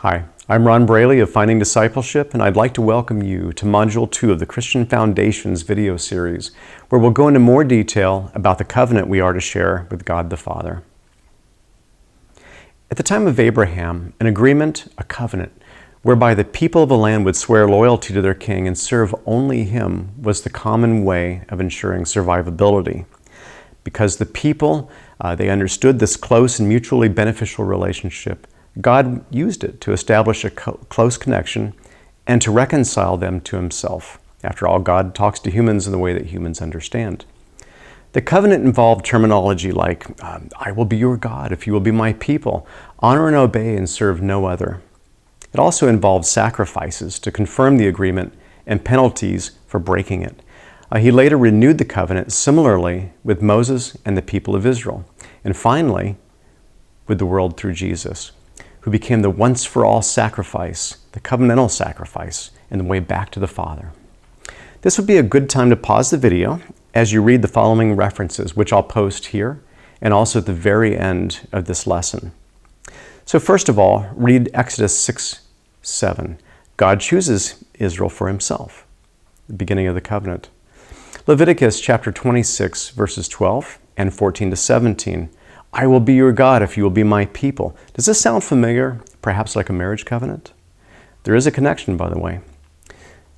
Hi, I'm Ron Braley of Finding Discipleship, and I'd like to welcome you to Module 2 of the Christian Foundations video series, where we'll go into more detail about the covenant we are to share with God the Father. At the time of Abraham, an agreement, a covenant, whereby the people of the land would swear loyalty to their king and serve only him was the common way of ensuring survivability. Because the people, they understood this close and mutually beneficial relationship, God used it to establish a close connection and to reconcile them to himself. After all, God talks to humans in the way that humans understand. The covenant involved terminology like, I will be your God if you will be my people, honor and obey and serve no other. It also involved sacrifices to confirm the agreement and penalties for breaking it. He later renewed the covenant similarly with Moses and the people of Israel, and finally with the world through Jesus, who became the once-for-all sacrifice, the covenantal sacrifice, and the way back to the Father. This would be a good time to pause the video as you read the following references, which I'll post here and also at the very end of this lesson. So first of all, read Exodus 6:7. God chooses Israel for himself, the beginning of the covenant. Leviticus chapter 26, verses 12 and 14 to 17. I will be your God if you will be my people. Does this sound familiar, perhaps like a marriage covenant? There is a connection, by the way.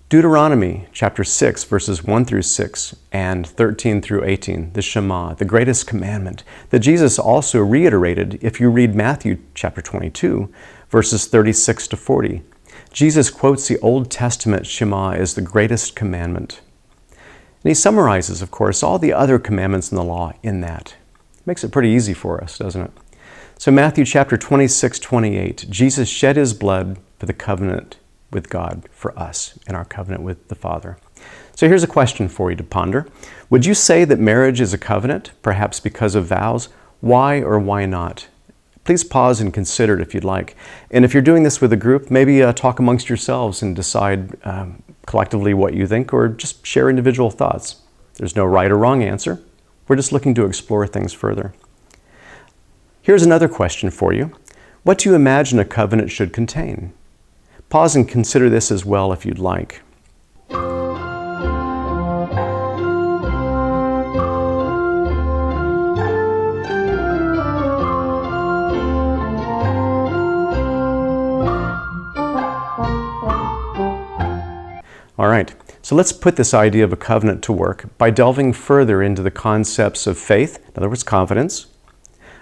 Deuteronomy chapter 6, verses 1 through 6 and 13 through 18, the Shema, the greatest commandment, that Jesus also reiterated if you read Matthew chapter 22, verses 36 to 40. Jesus quotes the Old Testament Shema as the greatest commandment. And he summarizes, of course, all the other commandments in the law in that. Makes it pretty easy for us, doesn't it? So Matthew chapter 26, 28, Jesus shed his blood for the covenant with God for us and our covenant with the Father. So here's a question for you to ponder. Would you say that marriage is a covenant, perhaps because of vows? Why or why not? Please pause and consider it if you'd like. And if you're doing this with a group, maybe talk amongst yourselves and decide collectively what you think, or just share individual thoughts. There's no right or wrong answer. We're just looking to explore things further. Here's another question for you. What do you imagine a covenant should contain? Pause and consider this as well if you'd like. All right, so let's put this idea of a covenant to work by delving further into the concepts of faith, in other words, confidence,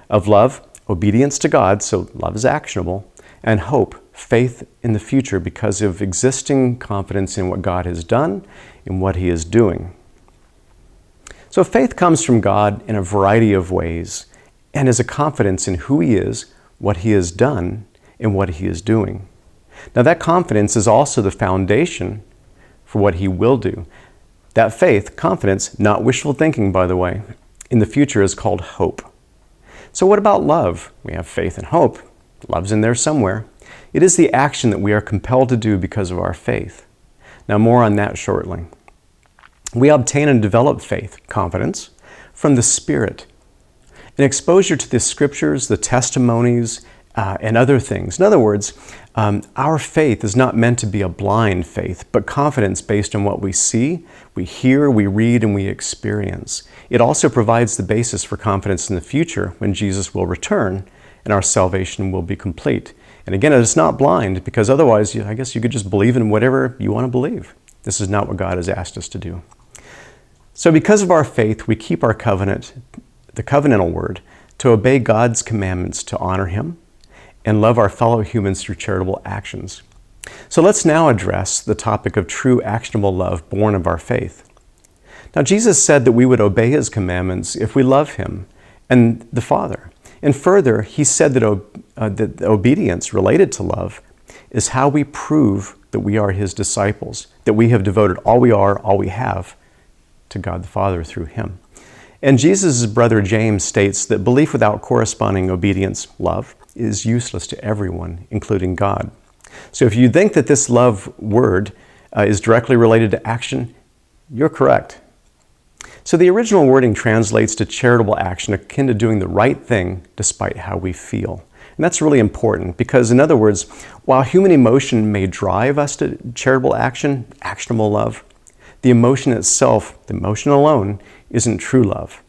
of love, obedience to God, so love is actionable, and hope, faith in the future because of existing confidence in what God has done and what he is doing. So faith comes from God in a variety of ways and is a confidence in who he is, what he has done, and what he is doing. Now that confidence is also the foundation for what he will do. That faith, confidence, not wishful thinking, by the way, in the future is called hope. So what about love? We have faith and hope. Love's in there somewhere. It is the action that we are compelled to do because of our faith. Now more on that shortly. We obtain and develop faith, confidence, from the Spirit. An exposure to the scriptures, the testimonies, and other things. In other words, our faith is not meant to be a blind faith, but confidence based on what we see, we hear, we read, and we experience. It also provides the basis for confidence in the future when Jesus will return and our salvation will be complete. And again, it's not blind because otherwise, I guess you could just believe in whatever you want to believe. This is not what God has asked us to do. So because of our faith, we keep our covenant, the covenantal word, to obey God's commandments, to honor him, and love our fellow humans through charitable actions. So let's now address the topic of true actionable love born of our faith. Now Jesus said that we would obey his commandments if we love him and the Father. And further, he said that, that obedience related to love is how we prove that we are his disciples, that we have devoted all we are, all we have to God the Father through him. And Jesus' brother James states that belief without corresponding obedience, love, is useless to everyone, including God. So if you think that this love word is directly related to action, you're correct. So the original wording translates to charitable action akin to doing the right thing despite how we feel. And that's really important because, in other words, while human emotion may drive us to charitable action, actionable love, the emotion itself, the emotion alone, isn't true love.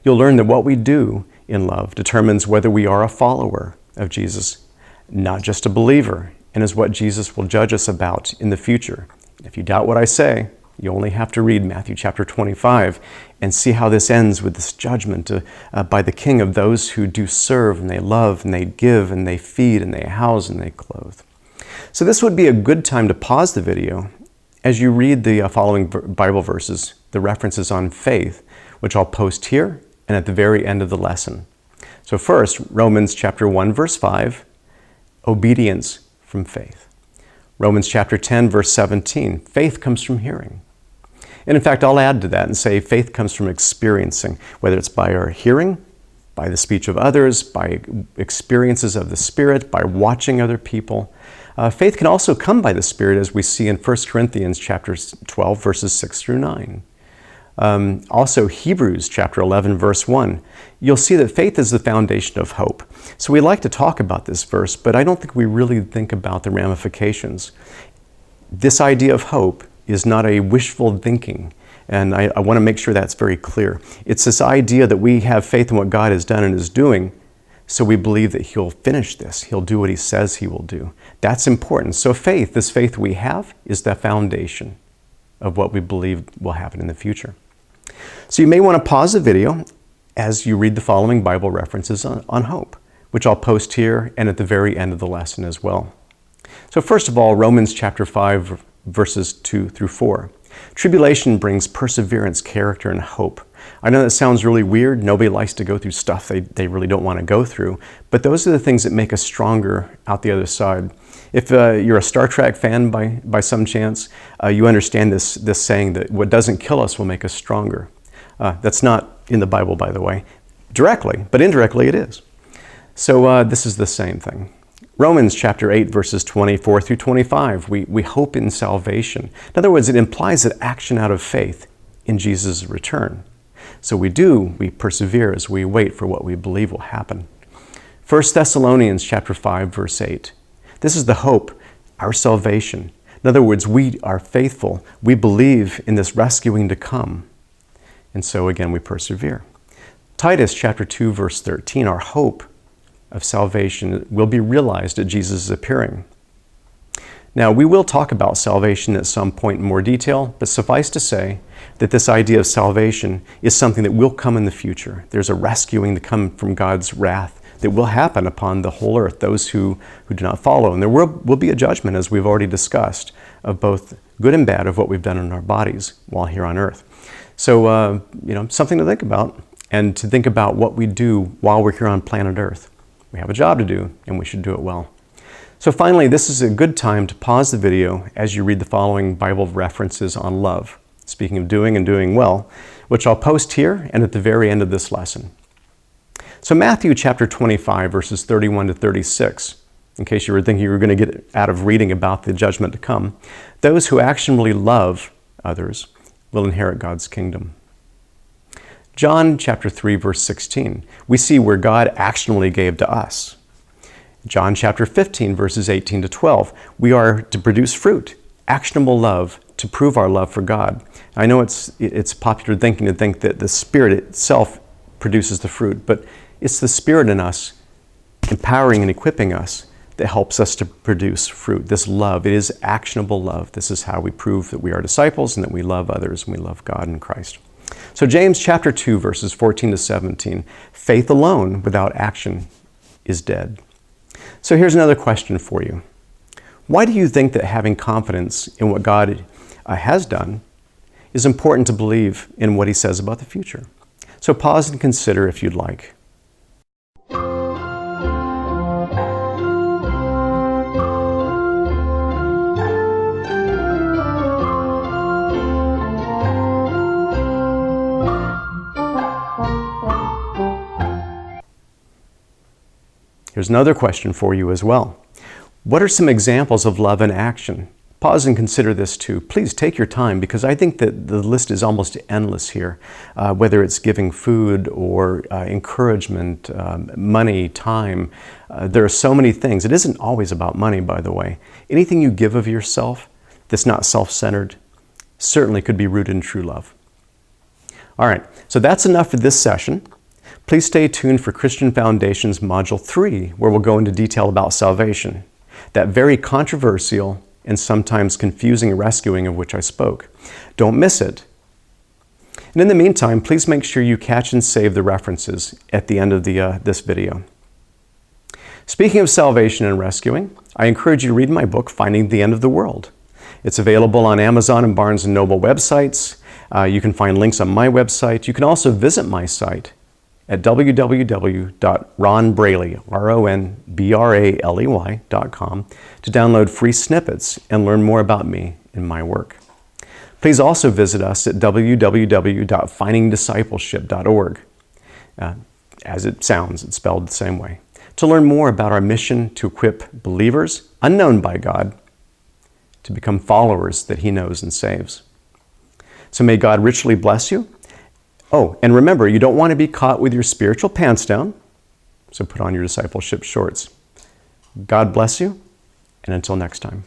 You'll learn that what we do in love determines whether we are a follower of Jesus, not just a believer, and is what Jesus will judge us about in the future. If you doubt what I say, you only have to read Matthew chapter 25 and see how this ends with this judgment by the King of those who do serve and they love and they give and they feed and they house and they clothe. So this would be a good time to pause the video as you read the following Bible verses, the references on faith, which I'll post here and at the very end of the lesson. So first, Romans chapter 1, verse 5, obedience from faith. Romans chapter 10, verse 17, faith comes from hearing. And in fact, I'll add to that and say faith comes from experiencing, whether it's by our hearing, by the speech of others, by experiences of the Spirit, by watching other people. Faith can also come by the Spirit, as we see in 1 Corinthians chapter 12, verses 6 through 9. Also, Hebrews chapter 11, verse 1. You'll see that faith is the foundation of hope. So we like to talk about this verse, but I don't think we really think about the ramifications. This idea of hope is not a wishful thinking, and I want to make sure that's very clear. It's this idea that we have faith in what God has done and is doing, so we believe that He'll finish this. He'll do what He says He will do. That's important. So faith, this faith we have, is the foundation of what we believe will happen in the future. So you may want to pause the video as you read the following Bible references on hope, which I'll post here and at the very end of the lesson as well. So first of all, Romans chapter 5, verses 2 through 4. Tribulation brings perseverance, character, and hope. I know that sounds really weird. Nobody likes to go through stuff they really don't want to go through, but those are the things that make us stronger out the other side. If you're a Star Trek fan by some chance, you understand this saying that what doesn't kill us will make us stronger. That's not in the Bible, by the way, directly, but indirectly it is. So this is the same thing. Romans chapter 8, verses 24 through 25, we hope in salvation. In other words, it implies an action out of faith in Jesus' return. So we persevere as we wait for what we believe will happen. 1 Thessalonians chapter 5, verse 8. This is the hope, our salvation. In other words, we are faithful. We believe in this rescuing to come. And so again, we persevere. Titus chapter 2, verse 13, our hope of salvation will be realized at Jesus' appearing. Now, we will talk about salvation at some point in more detail, but suffice to say that this idea of salvation is something that will come in the future. There's a rescuing to come from God's wrath that will happen upon the whole earth, those who do not follow. And there will be a judgment, as we've already discussed, of both good and bad of what we've done in our bodies while here on earth. So, something to think about, and to think about what we do while we're here on planet Earth. We have a job to do, and we should do it well. So finally, this is a good time to pause the video as you read the following Bible references on love. Speaking of doing and doing well, which I'll post here and at the very end of this lesson. So Matthew chapter 25, verses 31 to 36, in case you were thinking you were going to get out of reading about the judgment to come, those who actually love others will inherit God's kingdom. John chapter 3, verse 16, we see where God actionally gave to us. John chapter 15, verses 18 to 12, we are to produce fruit, actionable love, to prove our love for God. I know it's popular thinking to think that the Spirit itself produces the fruit, but it's the Spirit in us empowering and equipping us that helps us to produce fruit. This love, it is actionable love. This is how we prove that we are disciples and that we love others and we love God and Christ. So James chapter 2, verses 14 to 17, faith alone without action is dead. So here's another question for you. Why do you think that having confidence in what God has done is important to believe in what He says about the future? So pause and consider if you'd like. Here's another question for you as well. What are some examples of love in action Pause and consider this too. Please take your time, because I think that the list is almost endless here, whether it's giving food or encouragement, money, time. There are so many things. It isn't always about money, by the way. Anything you give of yourself that's not self-centered certainly could be rooted in true love. All right, so that's enough for this session. Please stay tuned for Christian Foundations Module 3, where we'll go into detail about salvation, that very controversial and sometimes confusing rescuing of which I spoke. Don't miss it. And in the meantime, please make sure you catch and save the references at the end of this video. Speaking of salvation and rescuing, I encourage you to read my book, Finding the End of the World. It's available on Amazon and Barnes & Noble websites. You can find links on my website. You can also visit my site at www.ronbraley.com to download free snippets and learn more about me and my work. Please also visit us at www.findingdiscipleship.org. As it sounds, it's spelled the same way, to learn more about our mission to equip believers, unknown by God, to become followers that He knows and saves. So may God richly bless you. Oh, and remember, you don't want to be caught with your spiritual pants down, so put on your discipleship shorts. God bless you, and until next time.